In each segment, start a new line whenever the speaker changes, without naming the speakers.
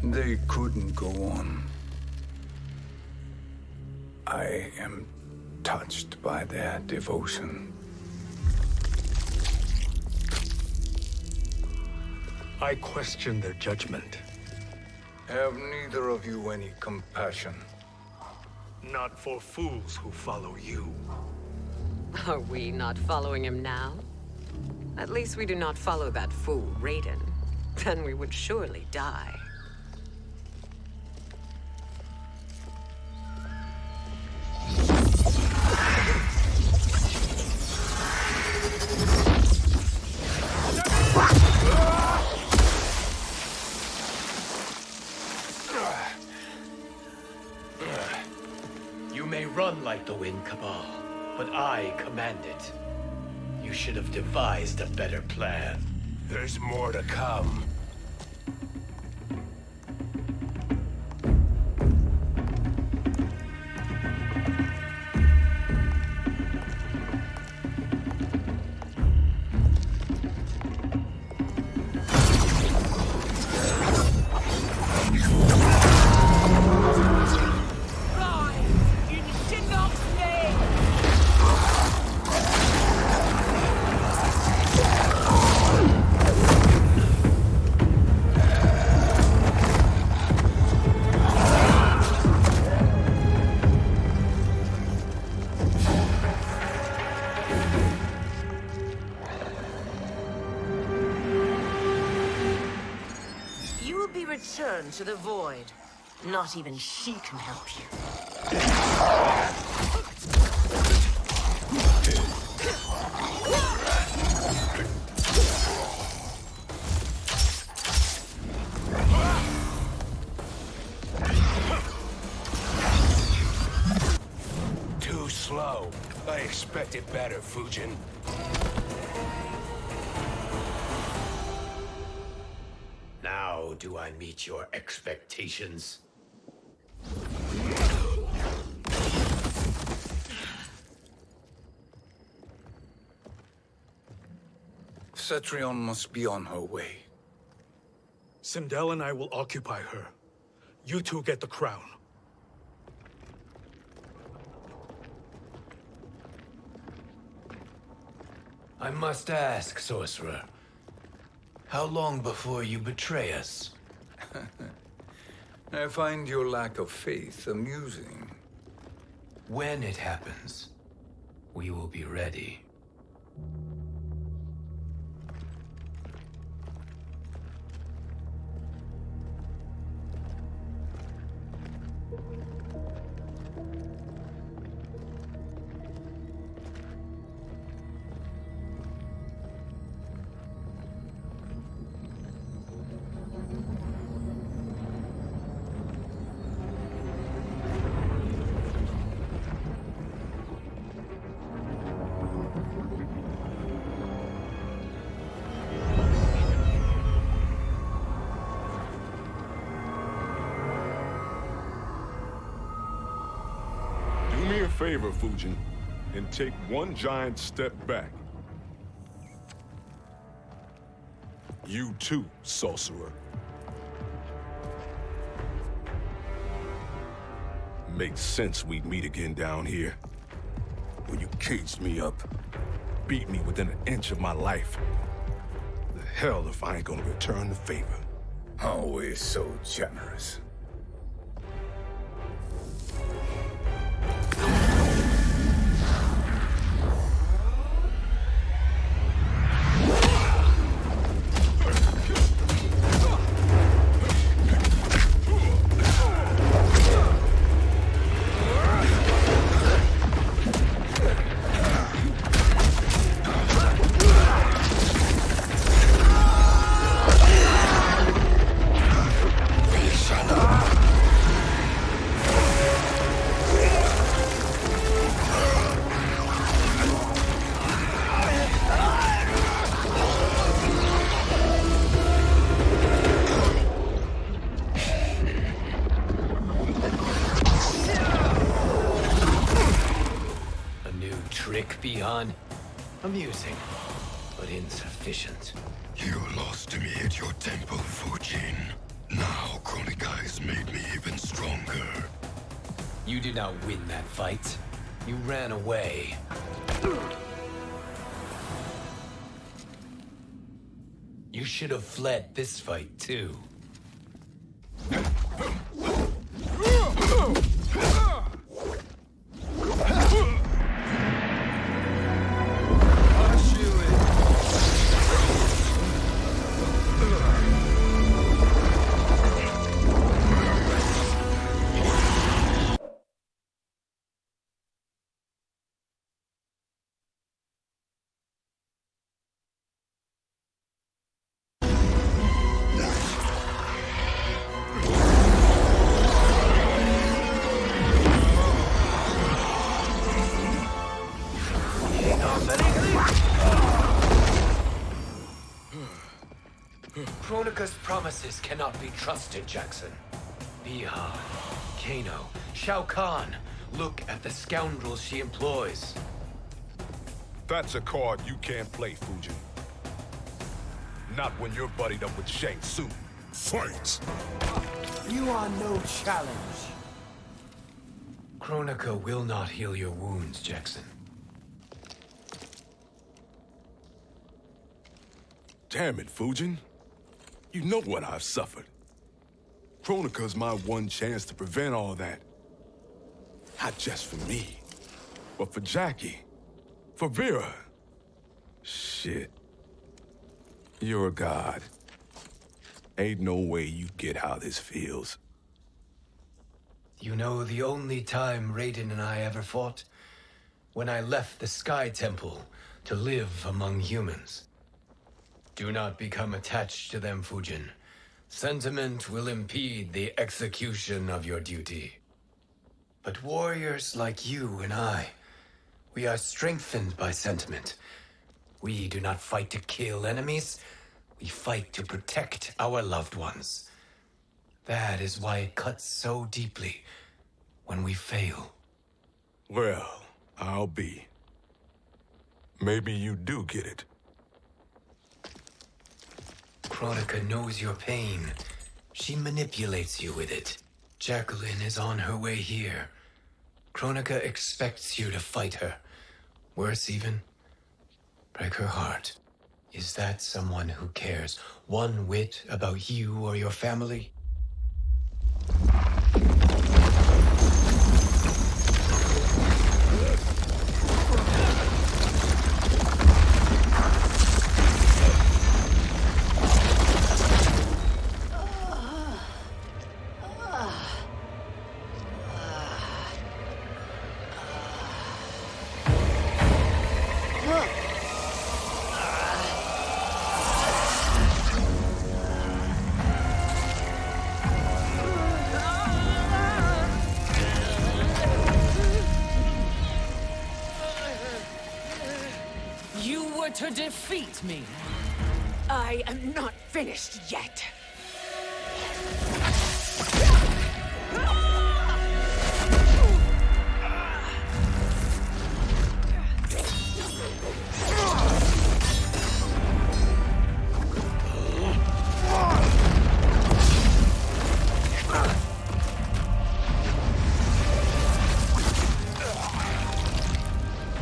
They couldn't go on. I am touched by their devotion.
I question their judgment.
Have neither of you any compassion?
Not for fools who follow you.
Are we not following him now? At least we do not follow that fool, Raiden. Then we would surely die.
You may run like the wind, Cabal, but I command it. You should have devised a better plan.
There's more to come.
Return to the void. Not even she can help you.
Too slow. I expected better, Fujin.
Now do I meet your expectations?
Cetrion must be on her way.
Sindel and I will occupy her. You two get the crown.
I must ask, sorcerer. How long before you betray us?
I find your lack of faith amusing.
When it happens, we will be ready.
Do me a favor, Fujin, and take one giant step back. You too, sorcerer. Makes sense we'd meet again down here. When you caged me up, beat me within an inch of my life. The hell if I ain't gonna return the favor.
Always so generous.
Beyond amusing, but insufficient.
You lost to me at your temple, Fujin. Now, Chronic
You did not win that fight. You ran away. You should have fled this fight, too. Kronika's promises cannot be trusted, Jackson. Biha, Kano, Shao Kahn. Look at the scoundrels she employs.
That's a card you can't play, Fujin. Not when you're buddied up with Shang Tsung. Fight!
You are no challenge.
Kronika will not heal your wounds, Jackson.
Damn it, Fujin. You know what I've suffered. Kronika's my one chance to prevent all that. Not just for me, but for Jackie, for Vera. Shit. You're a god. Ain't no way you get how this feels.
You know the only time Raiden and I ever fought? When I left the Sky Temple to live among humans. Do not become attached to them, Fujin. Sentiment will impede the execution of your duty. But warriors like you and I, we are strengthened by sentiment. We do not fight to kill enemies. We fight to protect our loved ones. That is why it cuts so deeply when we fail.
Well, I'll be. Maybe you do get it.
Kronika knows your pain. She manipulates you with it. Jacqueline is on her way here. Kronika expects you to fight her. Worse even, break her heart. Is that someone who cares one whit about you or your family?
To defeat me.
I am not finished yet.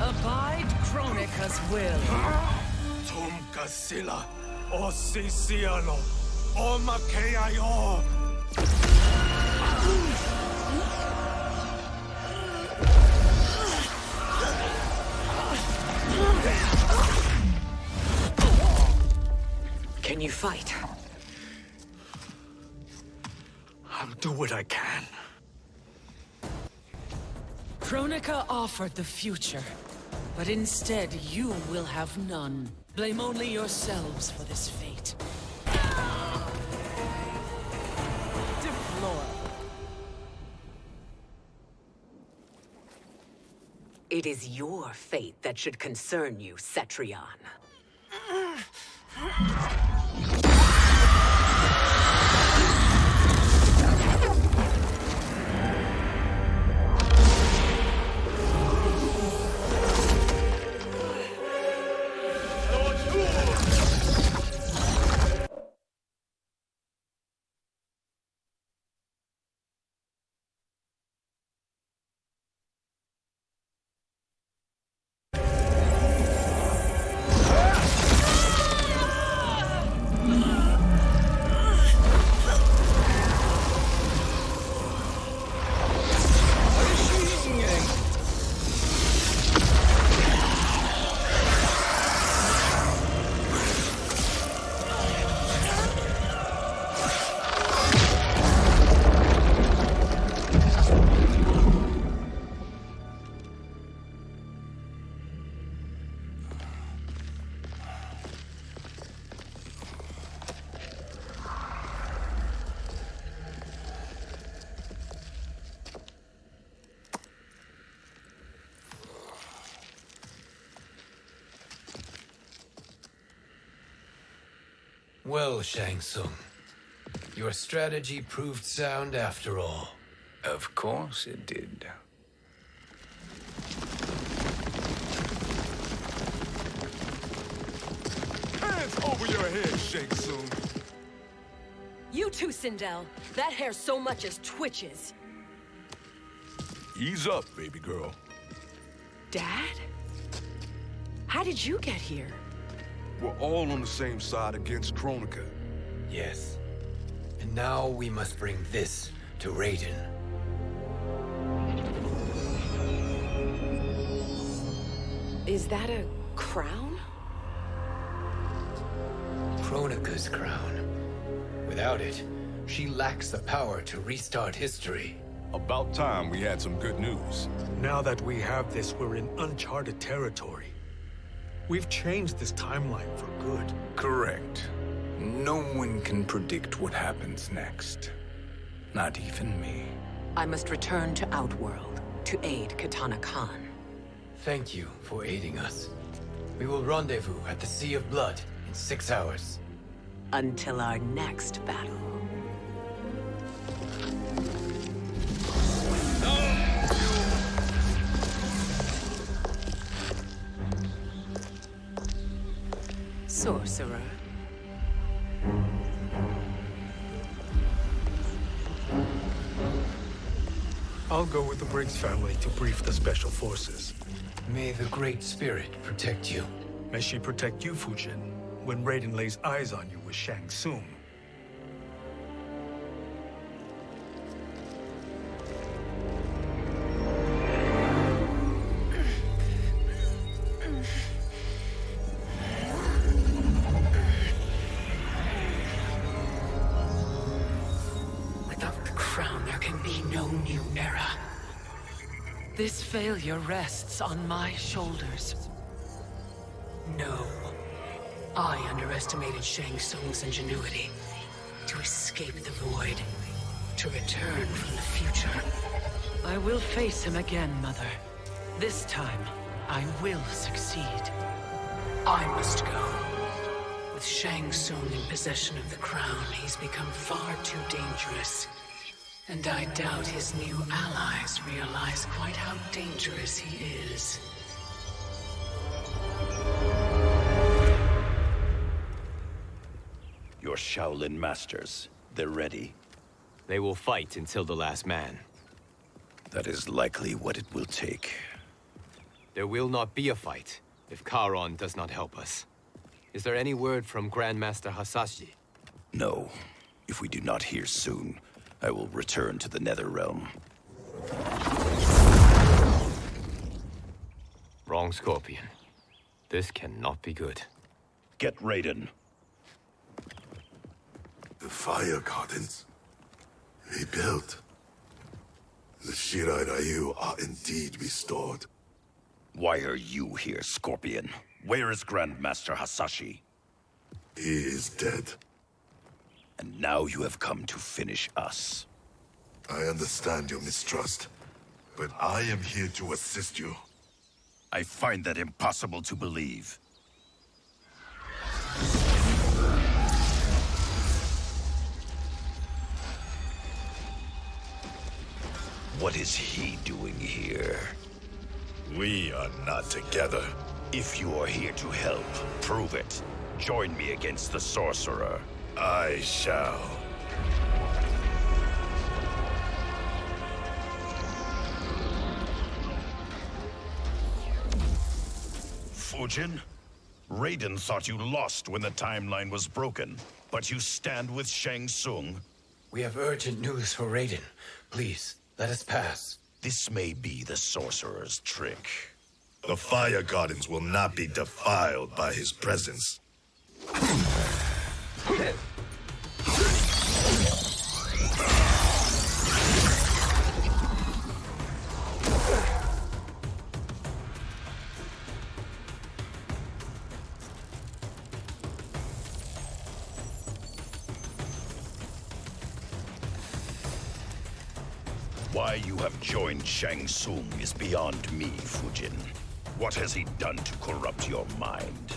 Abide Kronika's will.
Sila, o Sisiano, o Makeayo.
Can you fight?
I'll do what I can.
Kronika offered the future, but instead you will have none. Blame only yourselves for this fate. Deplorable.
It is your fate that should concern you, Cetrion.
Well, Shang Tsung, your strategy proved sound after all.
Of course it did.
Hands over your head, Shang Tsung.
You too, Sindel. That hair so much as twitches.
Ease up, baby girl.
Dad? How did you get here?
We're all on the same side against Kronika.
Yes. And now we must bring this to Raiden.
Is that a crown?
Kronika's crown. Without it, she lacks the power to restart history.
About time we had some good news.
Now that we have this, we're in uncharted territory. We've changed this timeline for good.
Correct. No one can predict what happens next. Not even me.
I must return to Outworld to aid Katana Khan.
Thank you for aiding us. We will rendezvous at the Sea of Blood in 6 hours.
Until our next battle. Sorcerer.
I'll go with the Briggs family to brief the Special Forces.
May the Great Spirit protect you.
May she protect you, Fujin, when Raiden lays eyes on you with Shang Tsung.
Without the crown, there can be no new era. This failure rests on my shoulders. No. I underestimated Shang Tsung's ingenuity. To escape the void. To return from the future. I will face him again, Mother. This time, I will succeed. I must go. With Shang Tsung in possession of the crown, he's become far too dangerous. And I doubt his new allies realize quite how dangerous he is.
Your Shaolin masters, they're ready.
They will fight until the last man.
That is likely what it will take.
There will not be a fight if Charon does not help us. Is there any word from Grandmaster Hasashi?
No. If we do not hear soon, I will return to the Netherrealm.
Wrong, Scorpion. This cannot be good.
Get Raiden.
The fire gardens rebuilt. The Shirai Ryu are indeed restored.
Why are you here, Scorpion? Where is Grandmaster Hasashi?
He is dead.
And now you have come to finish us.
I understand your mistrust, but I am here to assist you.
I find that impossible to believe. What is he doing here?
We are not together.
If you are here to help, prove it. Join me against the Sorcerer.
I shall.
Fujin? Raiden thought you lost when the timeline was broken, but you stand with Shang Tsung.
We have urgent news for Raiden. Please, let us pass.
This may be the Sorcerer's trick.
The fire gardens will not be defiled by his presence.
Why you have joined Shang Tsung is beyond me, Fujin. What has he done to corrupt your mind?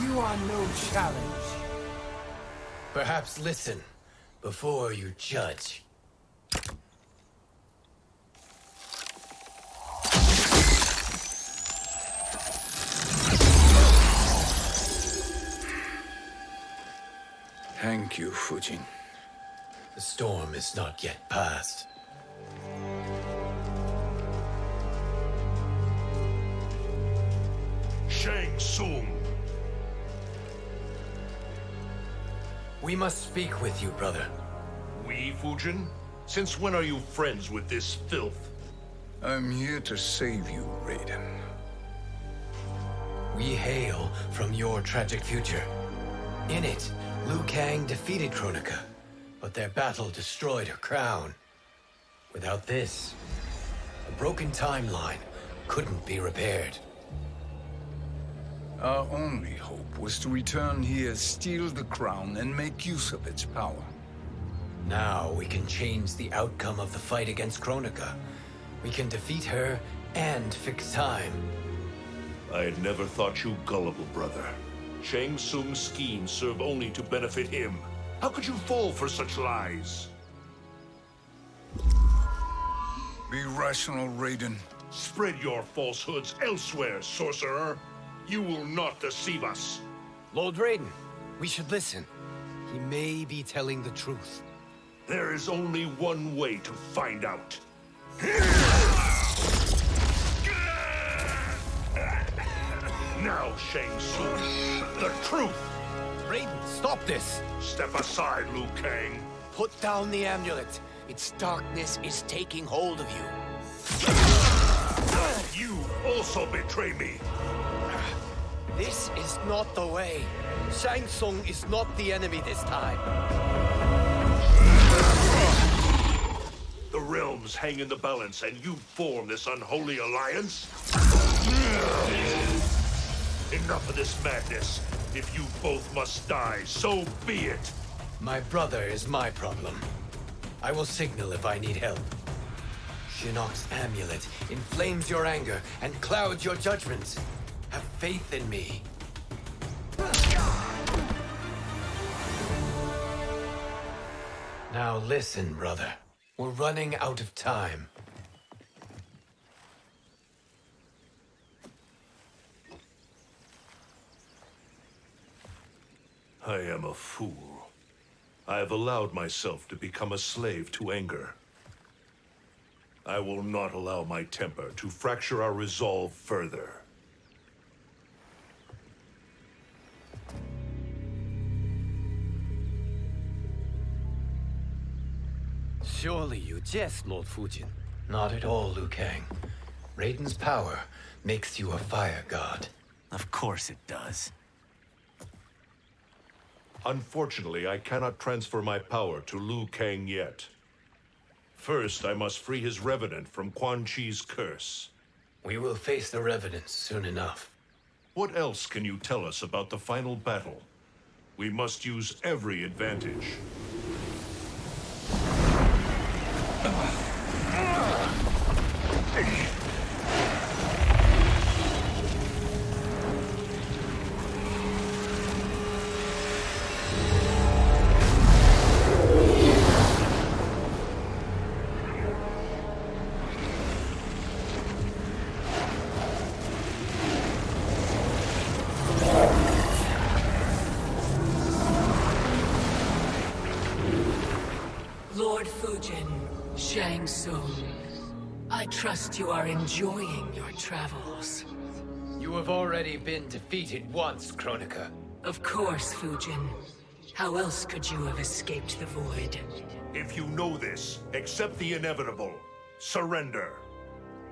You are no challenge.
Perhaps listen before you judge.
Thank you, Fujin.
The storm is not yet past.
Shang Tsung.
We must speak with you, brother.
We, Fujin? Since when are you friends with this filth?
I'm here to save you, Raiden.
We hail from your tragic future. In it, Liu Kang defeated Kronika, but their battle destroyed her crown. Without this, a broken timeline couldn't be repaired.
Our only hope was to return here, steal the crown, and make use of its power.
Now we can change the outcome of the fight against Kronika. We can defeat her and fix time.
I had never thought you gullible, brother. Shang Tsung's schemes serve only to benefit him. How could you fall for such lies?
Be rational, Raiden.
Spread your falsehoods elsewhere, sorcerer. You will not deceive us.
Lord Raiden, we should listen. He may be telling the truth.
There is only one way to find out. Now, Shang Tsung, the truth!
Raiden, stop this!
Step aside, Liu Kang.
Put down the amulet. Its darkness is taking hold of you.
You also betray me.
This is not the way. Shang Tsung is not the enemy this time.
The realms hang in the balance, and you form this unholy alliance? Enough of this madness. If you both must die, so be it.
My brother is my problem. I will signal if I need help. Shinnok's amulet inflames your anger and clouds your judgments. Have faith in me. Now listen, brother. We're running out of time.
I am a fool. I have allowed myself to become a slave to anger. I will not allow my temper to fracture our resolve further.
Surely you jest, Lord Fujin. Not at all, Liu Kang. Raiden's power makes you a fire god.
Of course it does.
Unfortunately, I cannot transfer my power to Liu Kang yet. First, I must free his revenant from Quan Chi's curse.
We will face the revenants soon enough.
What else can you tell us about the final battle? We must use every advantage.
Lord Fujin, Shang Tsung, I trust you are enjoying your travels.
You have already been defeated once, Kronika.
Of course, Fujin. How else could you have escaped the void?
If you know this, accept the inevitable. Surrender.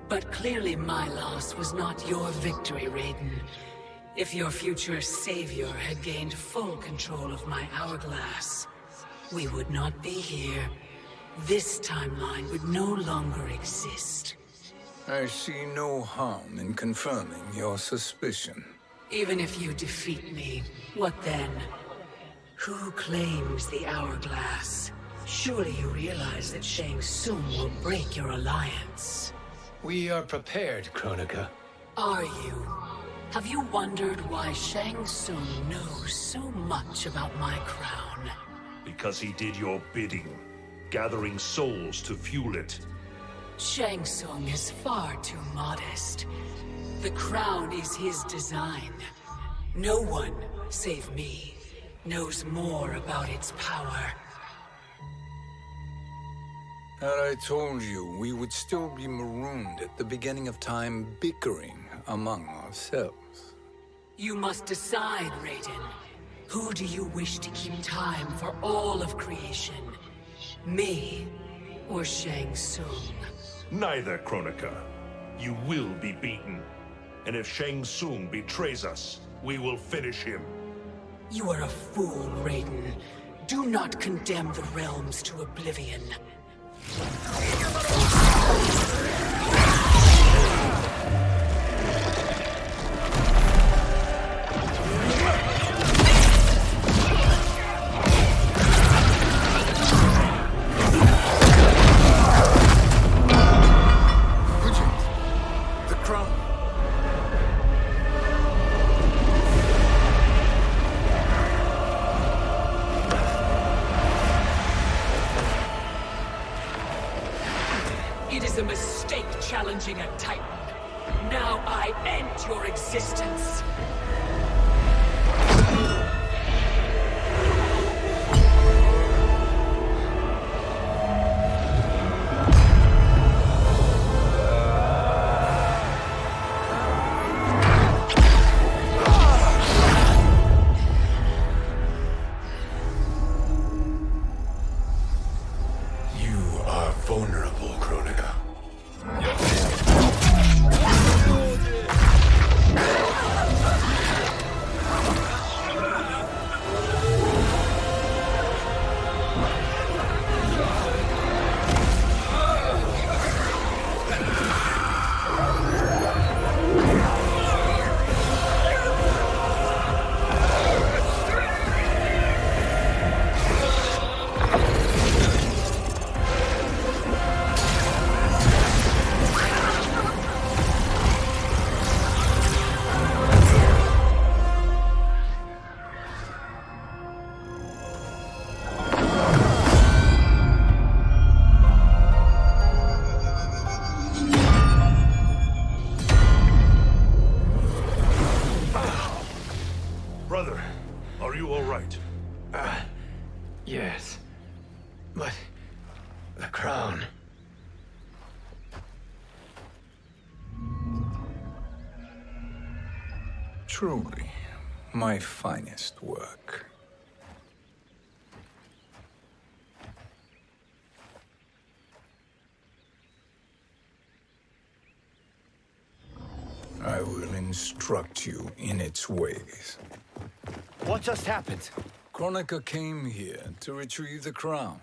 But clearly my loss was not your victory, Raiden. If your future savior had gained full control of my hourglass, we would not be here. This timeline would no longer exist.
I see no harm in confirming your suspicion.
Even if you defeat me, what then? Who claims the hourglass? Surely you realize that Shang Tsung will break your alliance.
We are prepared, Kronika.
Are you? Have you wondered why Shang Tsung knows so much about my crown?
Because he did your bidding, gathering souls to fuel it.
Shang Tsung is far too modest. The crown is his design. No one, save me, knows more about its power.
Had I told you, we would still be marooned at the beginning of time, bickering among ourselves.
You must decide, Raiden. Who do you wish to keep time for all of creation? Me or Shang Tsung?
Neither, Kronika. You will be beaten. And if Shang Tsung betrays us, we will finish him.
You are a fool, Raiden. Do not condemn the realms to oblivion.
Fujin, the crown.
It is a mistake challenging a Titan. Now I end your existence.
You are vulnerable, Kronika.
Brother, are you all right?
Yes. But the crown.
Truly, my finest work. I will instruct you in its ways.
What just happened?
Kronika came here to retrieve the crown.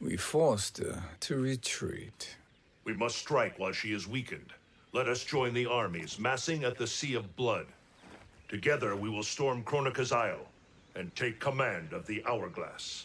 We forced her to retreat.
We must strike while she is weakened. Let us join the armies, massing at the Sea of Blood. Together we will storm Kronika's Isle and take command of the Hourglass.